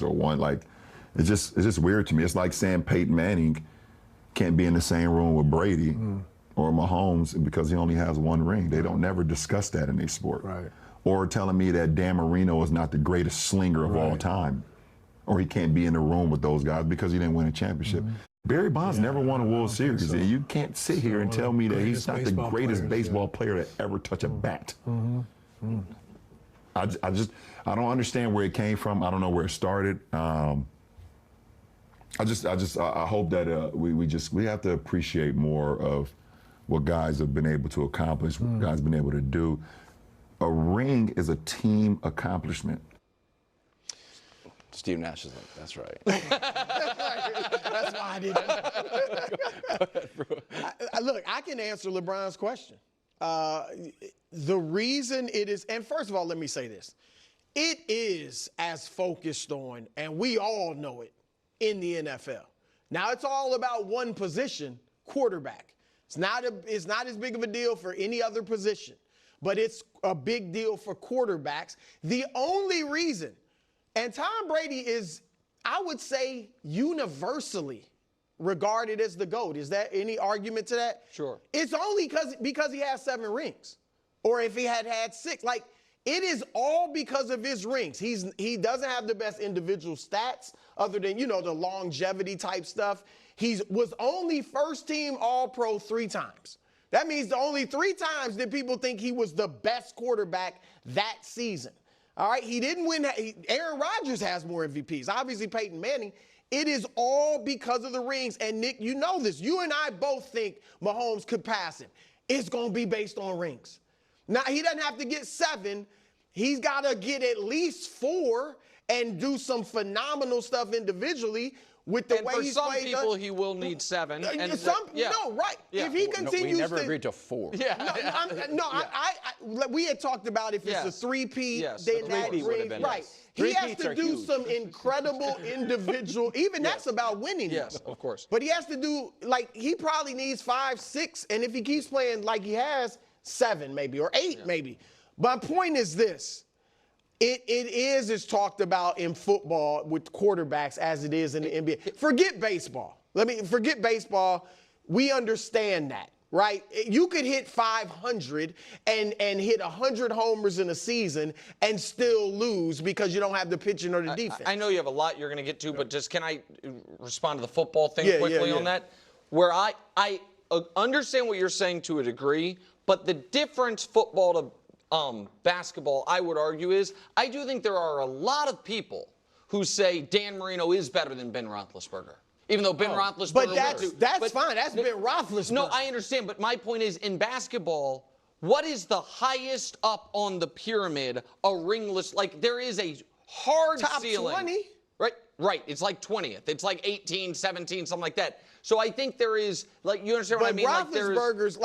rings or one. Like, it's just weird to me. It's like saying Peyton Manning can't be in the same room with Brady or Mahomes because he only has one ring. They don't never discuss that in their sport. Right. Or telling me that Dan Marino is not the greatest slinger of all time, or he can't be in the room with those guys because he didn't win a championship. Barry Bonds never won a World Series. So. You can't sit here and tell me that he's not the greatest baseball player to ever touch a bat. I don't understand where it came from. I don't know where it started. I hope that we have to appreciate more of what guys have been able to accomplish, what guys have been able to do. A ring is a team accomplishment. Steve Nash is like, that's right. That's why I did that. Look, I can answer LeBron's question. The reason it is, and first of all, let me say this. It is as focused on, and we all know it, in the NFL. Now, it's all about one position, quarterback. It's not as big of a deal for any other position, but it's a big deal for quarterbacks. The only reason, and Tom Brady is, I would say, universally regarded as the GOAT. Is there any argument to that? Sure. It's only because he has 7 rings. Or if he had 6. Like, it is all because of his rings. He doesn't have the best individual stats other than, the longevity type stuff. He was only first team All-Pro 3 times. That means the only 3 times that people think he was the best quarterback that season. All right, he didn't win. Aaron Rodgers has more MVPs. Obviously, Peyton Manning. It is all because of the rings. And, Nick, you know this. You and I both think Mahomes could pass him. It's going to be based on rings. Now, he doesn't have to get 7. He's got to get at least 4 and do some phenomenal stuff indivially. With the way he's played, for some people, he will need 7. And no, right. Yeah. If he continues, we never agreed to 4. Yeah. We had talked about if it's a 3-peat, then that ring, right. He has to do some incredible individual. Even that's about winning. Yes, of course. But he has to do he probably needs 5, 6, and if he keeps playing like he has, 7 maybe or 8 maybe. My point is this. It is talked about in football with quarterbacks as it is in the NBA. Forget baseball. Forget baseball. We understand that, right? You could hit 500 and hit 100 homers in a season and still lose because you don't have the pitching or the defense. I know you have a lot you're going to get to, but just can I respond to the football thing quickly on that? Where I understand what you're saying to a degree, but the difference football to basketball, I would argue, is I do think there are a lot of people who say Dan Marino is better than Ben Roethlisberger. Even though Ben Roethlisberger... But that's fine. That's Ben Roethlisberger. No, I understand. But my point is, in basketball, what is the highest up on the pyramid, a ringless... Like, there is a hard ceiling. Top 20? Right. It's like 20th. It's like 18, 17, something like that. So I think there is... Like, you understand what I mean? But Roethlisberger's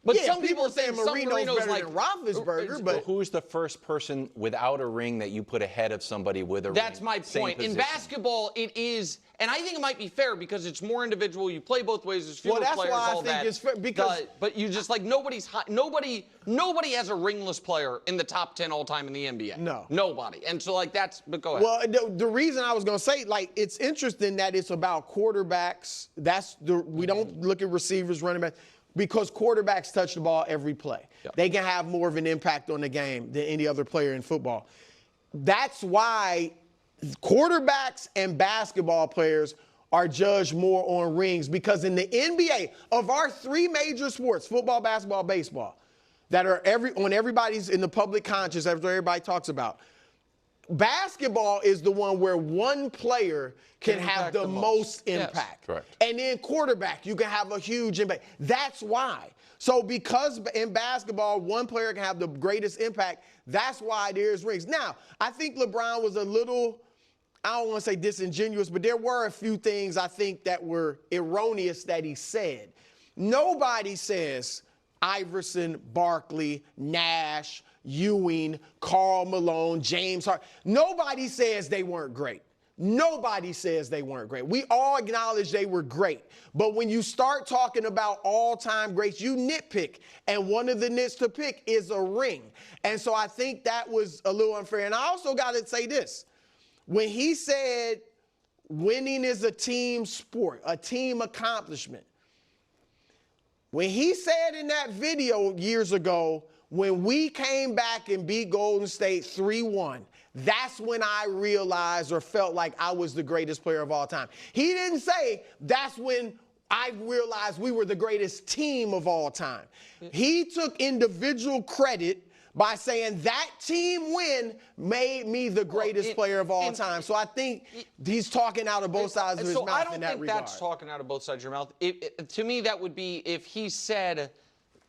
But some people are saying Marino's better than Roethlisberger. But who's the first person without a ring that you put ahead of somebody with a ring? That's my point. In basketball, it is, and I think it might be fair because it's more individual. You play both ways. There's fewer players. All that. It's fair because. But you just nobody has a ringless player in the top 10 all time in the NBA. No. Nobody. And so that's. But go ahead. Well, the reason I was going to say it's interesting that it's about quarterbacks. We don't look at receivers, running backs. Because quarterbacks touch the ball every play. Yep. They can have more of an impact on the game than any other player in football. That's why quarterbacks and basketball players are judged more on rings. Because in the NBA, of our 3 major sports, football, basketball, baseball, that are on everybody's in the public conscious, everybody talks about, basketball is the one where one player can have the most impact. Yes. Correct. And then quarterback, you can have a huge impact. That's why. So because in basketball, one player can have the greatest impact, that's why there's rings. Now, I think LeBron was a little, I don't want to say disingenuous, but there were a few things I think that were erroneous that he said. Nobody says Iverson, Barkley, Nash, Ewing, Karl Malone, James Harden. Nobody says they weren't great. Nobody says they weren't great. We all acknowledge they were great. But when you start talking about all-time greats, you nitpick. And one of the nits to pick is a ring. And so I think that was a little unfair. And I also got to say this. when he said winning is a team sport, a team accomplishment, when he said in that video years ago, when we came back and beat Golden State 3-1, that's when I realized or felt like I was the greatest player of all time. He didn't say that's when I realized we were the greatest team of all time. He took individual credit by saying that team win made me the greatest player of all time. So I think he's talking out of both sides of his mouth in that regard. I don't think that's talking out of both sides of your mouth. To me, that would be if he said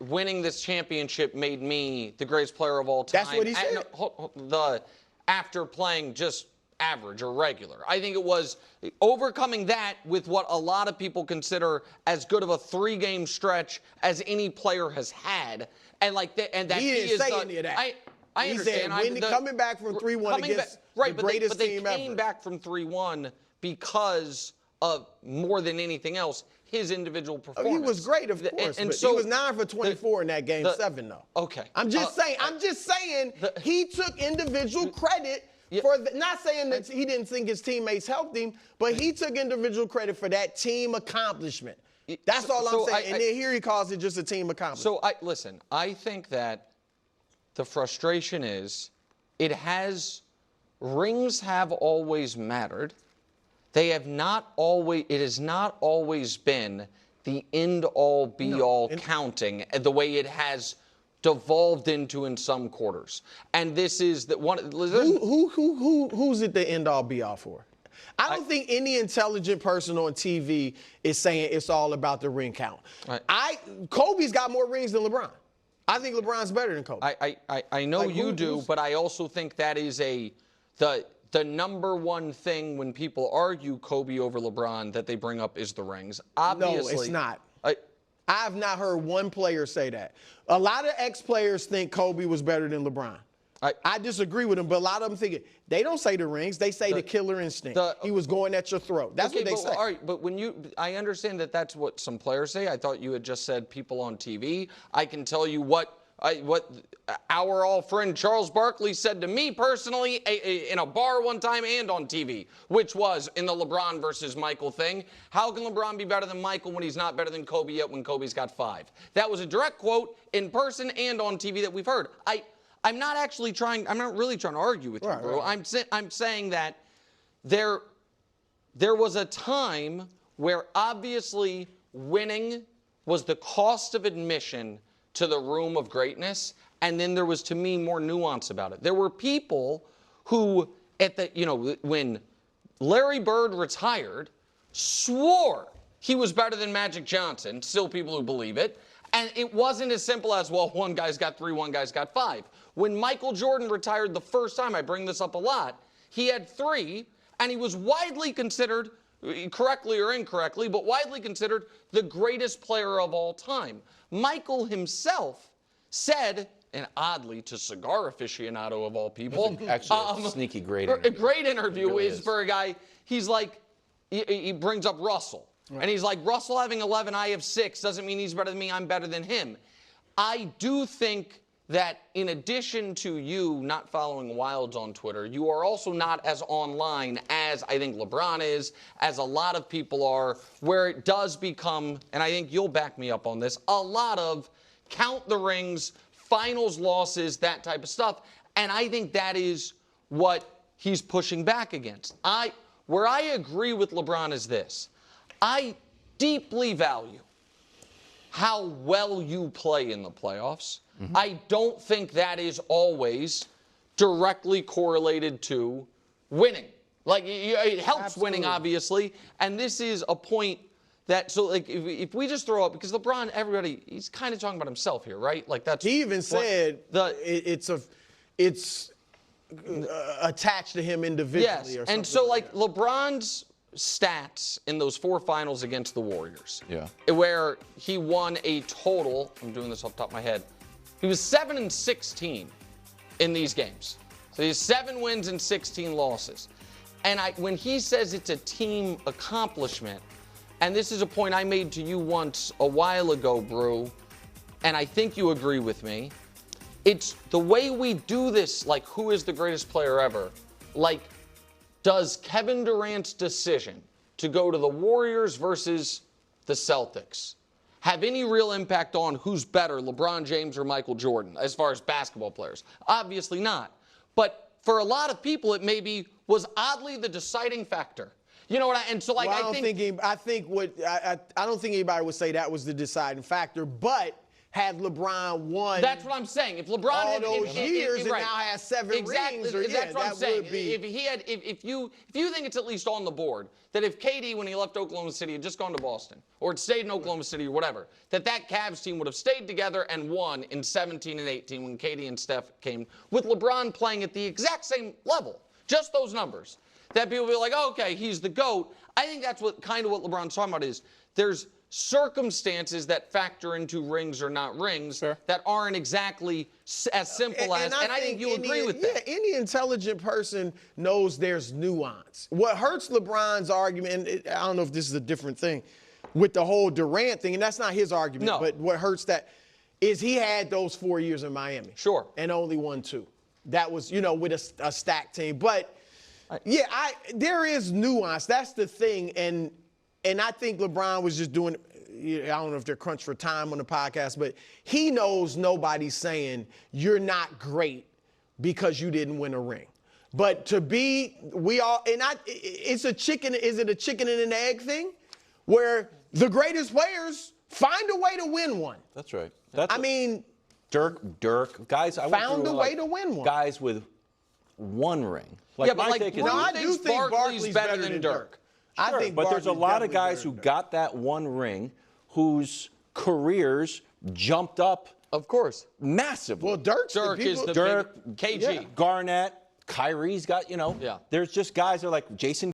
winning this championship made me the greatest player of all time. That's what he said. After playing just average or regular. I think it was overcoming that with what a lot of people consider as good of a 3-game stretch as any player has had. And like that, and that he didn't say any of that. I understand. He said coming back from 3-1 against the greatest team ever. But they came back from 3-1 because of, more than anything else, his individual performance. He was great, of course, but so he was 9 for 24 in that game 7, though. Okay. I'm just saying he took individual credit for not saying that he didn't think his teammates helped him, but he took individual credit for that team accomplishment. That's all I'm saying. And then here he calls it just a team accomplishment. So listen, I think that the frustration is rings have always mattered. They have not always, it has not always been the end-all, be-all counting the way it has devolved into in some quarters. And this is the one. Who's it the end-all, be-all for? I don't think any intelligent person on TV is saying it's all about the ring count. Right. Kobe's got more rings than LeBron. I think LeBron's better than Kobe. I know you do, but I also think that is the number one thing when people argue Kobe over LeBron that they bring up is the rings. Obviously, no, it's not. I have not heard one player say that. A lot of ex-players think Kobe was better than LeBron. I disagree with them, but a lot of them think it. They don't say the rings. They say the killer instinct. He was going at your throat. That's what they say. All right, but I understand that that's what some players say. I thought you had just said people on TV. I can tell you what our old friend Charles Barkley said to me personally in a bar one time and on TV, which was in the LeBron versus Michael thing. How can LeBron be better than Michael when he's not better than Kobe yet when Kobe's got 5? That was a direct quote in person and on TV that we've heard. I'm not really trying to argue with you, bro. Right. I'm saying that there was a time where obviously winning was the cost of admission to the room of greatness, and then there was, to me, more nuance about it. There were people who, when Larry Bird retired, swore he was better than Magic Johnson, still people who believe it, and it wasn't as simple as, well, one guy's got 3, one guy's got 5. When Michael Jordan retired the first time, I bring this up a lot, he had 3, and he was widely considered, correctly or incorrectly, but widely considered the greatest player of all time. Michael himself said, and oddly to cigar aficionado of all people, actually a sneaky great interview. A great interview really is for a guy, he's like, he brings up Russell. Right. And he's like, Russell having 11, I have 6, doesn't mean he's better than me, I'm better than him. I do think that in addition to you not following Wilds on Twitter, you are also not as online as I think LeBron is, as a lot of people are, where it does become, and I think you'll back me up on this, a lot of count the rings, finals losses, that type of stuff. And I think that is what he's pushing back against. Where I agree with LeBron is this. I deeply value how well you play in the playoffs. Mm-hmm. I don't think that is always directly correlated to winning. Like, it helps Absolutely. Winning, obviously. And this is a point that, so like, if we just throw up, because LeBron, everybody, he's kind of talking about himself here, right? Like, that's. He even said it's attached to him individually. Yes, or something. and so like LeBron's stats in those 4 finals against the Warriors, where he won a total, I'm doing this off the top of my head, he was 7-16 in these games. So he has 7 wins and 16 losses. And when he says it's a team accomplishment, and this is a point I made to you once a while ago, Brew, and I think you agree with me, it's the way we do this, like who is the greatest player ever, like Does Kevin Durant's decision to go to the Warriors versus the Celtics have any real impact on who's better, LeBron James or Michael Jordan, as far as basketball players? Obviously not. But for a lot of people, it maybe was oddly the deciding factor. You know what I? And so, like, well, I don't think anybody would say that was the deciding factor. But had LeBron won, that's what I'm saying. If LeBron all had those years and right. now has 7 rings, or, that's what I'm saying. Would be. If you think it's at least on the board that if KD, when he left Oklahoma City, had just gone to Boston or had stayed in Oklahoma City or whatever, that Cavs team would have stayed together and won in 17 and 18 when KD and Steph came, with LeBron playing at the exact same level, just those numbers. That people will be like, oh, okay, he's the GOAT. I think that's what LeBron's talking about is there's circumstances that factor into rings or not rings that aren't exactly as simple as, and I think you agree with that. Yeah, any intelligent person knows there's nuance. What hurts LeBron's argument, and I don't know if this is a different thing, with the whole Durant thing, and that's not his argument, but what hurts that is he had those 4 years in Miami. Sure. And only won 2. That was, with a stacked team. But, there is nuance. That's the thing, and I think LeBron was just doing, I don't know if they're crunched for time on the podcast, but he knows nobody's saying you're not great because you didn't win a ring. But to be, is it a chicken and an egg thing where the greatest players find a way to win one? That's right. Dirk, guys, I found a way to win one. Guys with 1 ring. But I do think Barkley's better than Dirk. Sure, I think but there's a lot of guys who got got that 1 ring whose careers jumped up, of course, massively. Well, Dirk is the big KG. Garnett, Kyrie's got, there's just guys that are like Jason